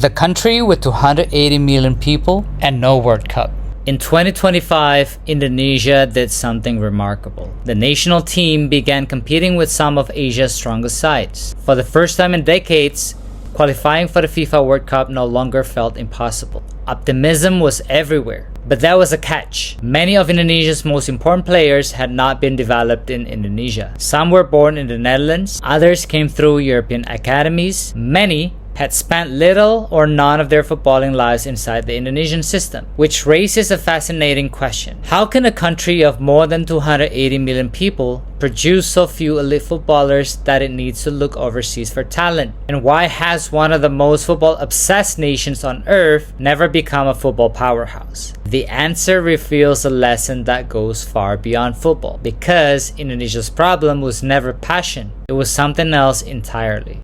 The country with 280 million people and no World Cup. In 2025, Indonesia did something remarkable. The national team began competing with some of Asia's strongest sides. For the first time in decades, qualifying for the FIFA World Cup no longer felt impossible. Optimism was everywhere. But there was a catch. Many of Indonesia's most important players had not been developed in Indonesia. Some were born in the Netherlands, others came through European academies. Many had spent little or none of their footballing lives inside the Indonesian system, which raises a fascinating question. How can a country of more than 280 million people produce so few elite footballers that it needs to look overseas for talent? And why has one of the most football-obsessed nations on earth never become a football powerhouse? The answer reveals a lesson that goes far beyond football, because Indonesia's problem was never passion, it was something else entirely.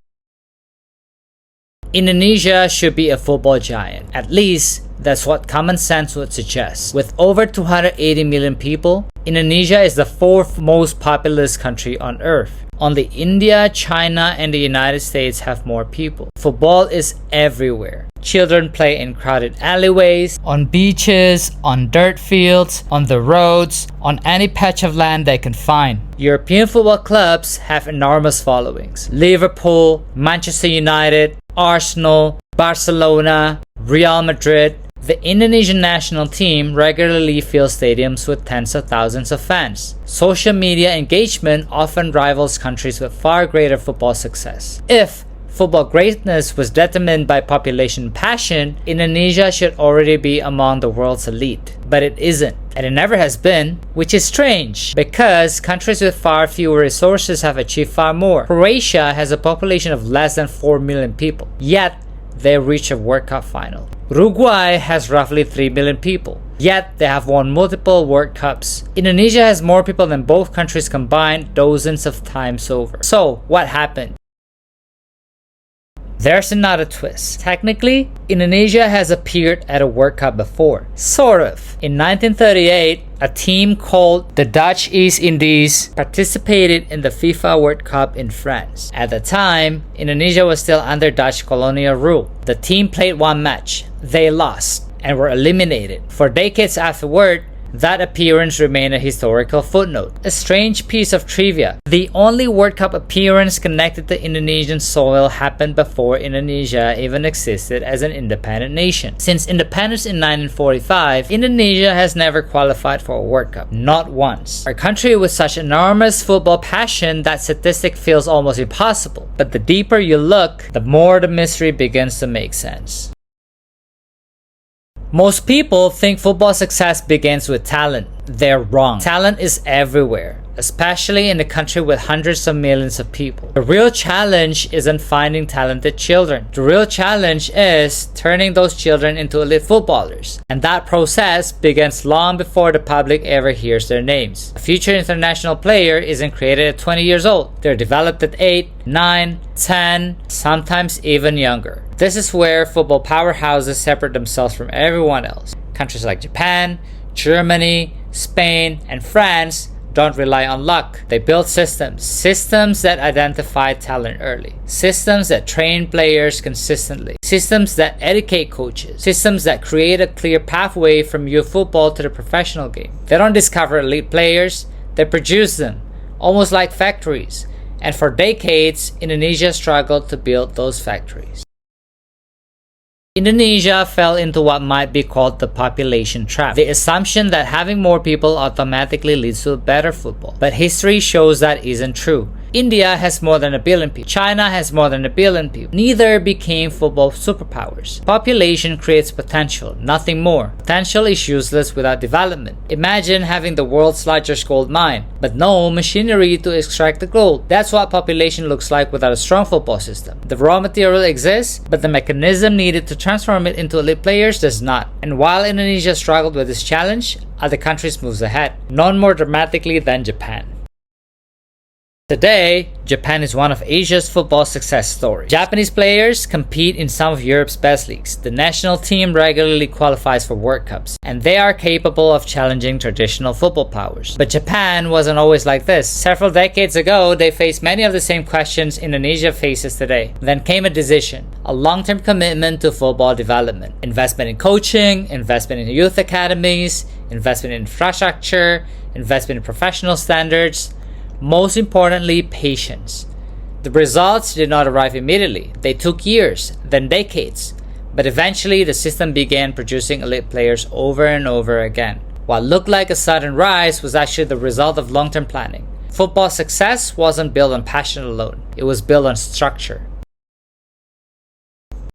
Indonesia should be a football giant. At least, that's what common sense would suggest. With over 280 million people, Indonesia is the fourth most populous country on earth. Only India, China, and the United States have more people. Football is everywhere. Children play in crowded alleyways, on beaches, on dirt fields, on the roads, on any patch of land they can find. European football clubs have enormous followings. Liverpool, Manchester United, Arsenal, Barcelona, Real Madrid. The Indonesian national team regularly fills stadiums with tens of thousands of fans. Social media engagement often rivals countries with far greater football success. If football greatness was determined by population passion, Indonesia should already be among the world's elite. But it isn't, and it never has been, which is strange because countries with far fewer resources have achieved far more. Croatia has a population of less than 4 million people, yet they reach a World Cup final. Uruguay has roughly 3 million people, yet they have won multiple World Cups. Indonesia has more people than both countries combined dozens of times over. So, what happened? There's another twist. Technically, Indonesia has appeared at a World Cup before. Sort of. In 1938, a team called the Dutch East Indies participated in the FIFA World Cup in France. At the time, Indonesia was still under Dutch colonial rule. The team played one match. They lost and were eliminated. For decades afterward, that appearance remained a historical footnote. A strange piece of trivia. The only World Cup appearance connected to Indonesian soil happened before Indonesia even existed as an independent nation. Since independence in 1945, Indonesia has never qualified for a World Cup. Not once. A country with such enormous football passion, that statistic feels almost impossible. But the deeper you look, the more the mystery begins to make sense. Most people think football success begins with talent. They're wrong. Talent is everywhere, especially in a country with hundreds of millions of people. The real challenge isn't finding talented children. The real challenge is turning those children into elite footballers. And that process begins long before the public ever hears their names. A future international player isn't created at 20 years old. They're developed at 8, 9, 10, sometimes even younger. This is where football powerhouses separate themselves from everyone else. Countries like Japan, Germany, Spain, and France don't rely on luck. They build systems that identify talent early, systems that train players consistently, systems that educate coaches, systems that create a clear pathway from youth football to the professional game. They don't discover elite players, they produce them, almost like factories. And for decades, Indonesia struggled to build those factories. Indonesia fell into what might be called the population trap, the assumption that having more people automatically leads to better football. But history shows that isn't true. India has more than 1 billion people. China has more than 1 billion people. Neither became football superpowers. Population creates potential, nothing more. Potential is useless without development. Imagine having the world's largest gold mine, but no machinery to extract the gold. That's what population looks like without a strong football system. The raw material exists, but the mechanism needed to transform it into elite players does not. And while Indonesia struggled with this challenge, other countries moved ahead, none more dramatically than Japan. Today, Japan is one of Asia's football success stories. Japanese players compete in some of Europe's best leagues. The national team regularly qualifies for World Cups, and they are capable of challenging traditional football powers. But Japan wasn't always like this. Several decades ago, they faced many of the same questions Indonesia faces today. Then came a decision, a long-term commitment to football development. Investment in coaching, investment in youth academies, investment in infrastructure, investment in professional standards. Most importantly, patience. The results did not arrive immediately. They took years, then decades. But eventually, the system began producing elite players over and over again. What looked like a sudden rise was actually the result of long-term planning. Football success wasn't built on passion alone. It was built on structure.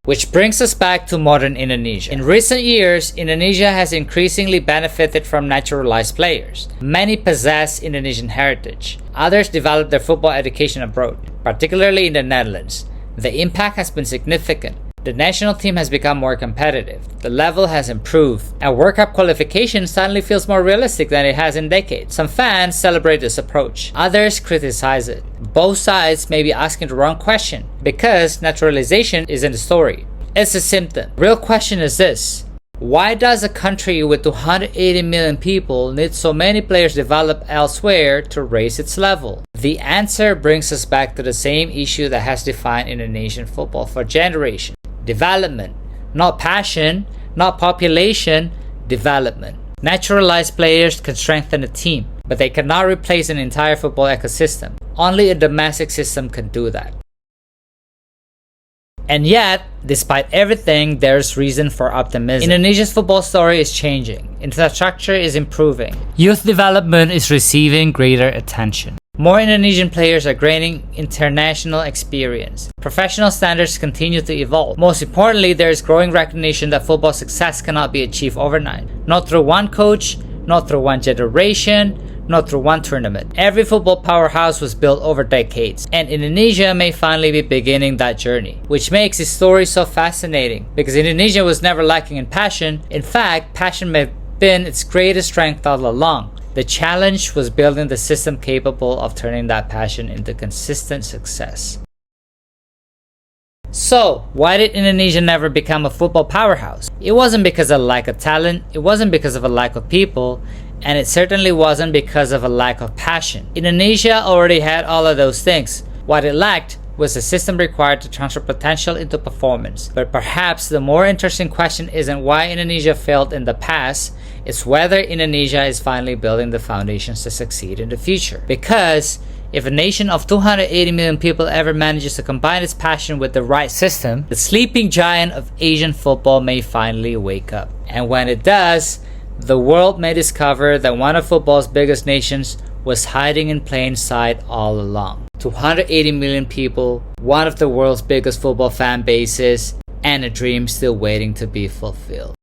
Which brings us back to modern Indonesia. In recent years, Indonesia has increasingly benefited from naturalized players. Many possess Indonesian heritage. Others developed their football education abroad, particularly in the Netherlands. The impact has been significant. The national team has become more competitive. The level has improved, and World Cup qualification suddenly feels more realistic than it has in decades. Some fans celebrate this approach. Others criticize it. Both sides may be asking the wrong question, because naturalization isn't a story. It's a symptom. Real question is this: why does a country with 280 million people need so many players developed elsewhere to raise its level? The answer brings us back to the same issue that has defined Indonesian football for generations. Development. Not passion, not population, development. Naturalized players can strengthen a team, but they cannot replace an entire football ecosystem. Only a domestic system can do that. And yet, despite everything, there's reason for optimism. Indonesia's football story is changing. Infrastructure is improving. Youth development is receiving greater attention. More Indonesian players are gaining international experience. Professional standards continue to evolve. Most importantly, there is growing recognition that football success cannot be achieved overnight. Not through one coach, not through one generation, not through one tournament. Every football powerhouse was built over decades, and Indonesia may finally be beginning that journey, which makes its story so fascinating, because Indonesia was never lacking in passion. In fact, passion may have been its greatest strength all along. The challenge was building the system capable of turning that passion into consistent success. So, why did Indonesia never become a football powerhouse? It wasn't because of a lack of talent, it wasn't because of a lack of people, and it certainly wasn't because of a lack of passion. Indonesia already had all of those things. What it lacked was a system required to transfer potential into performance. But perhaps the more interesting question isn't why Indonesia failed in the past, it's whether Indonesia is finally building the foundations to succeed in the future. Because if a nation of 280 million people ever manages to combine its passion with the right system, the sleeping giant of Asian football may finally wake up. And when it does, the world may discover that one of football's biggest nations was hiding in plain sight all along. 280 million people, one of the world's biggest football fan bases, and a dream still waiting to be fulfilled.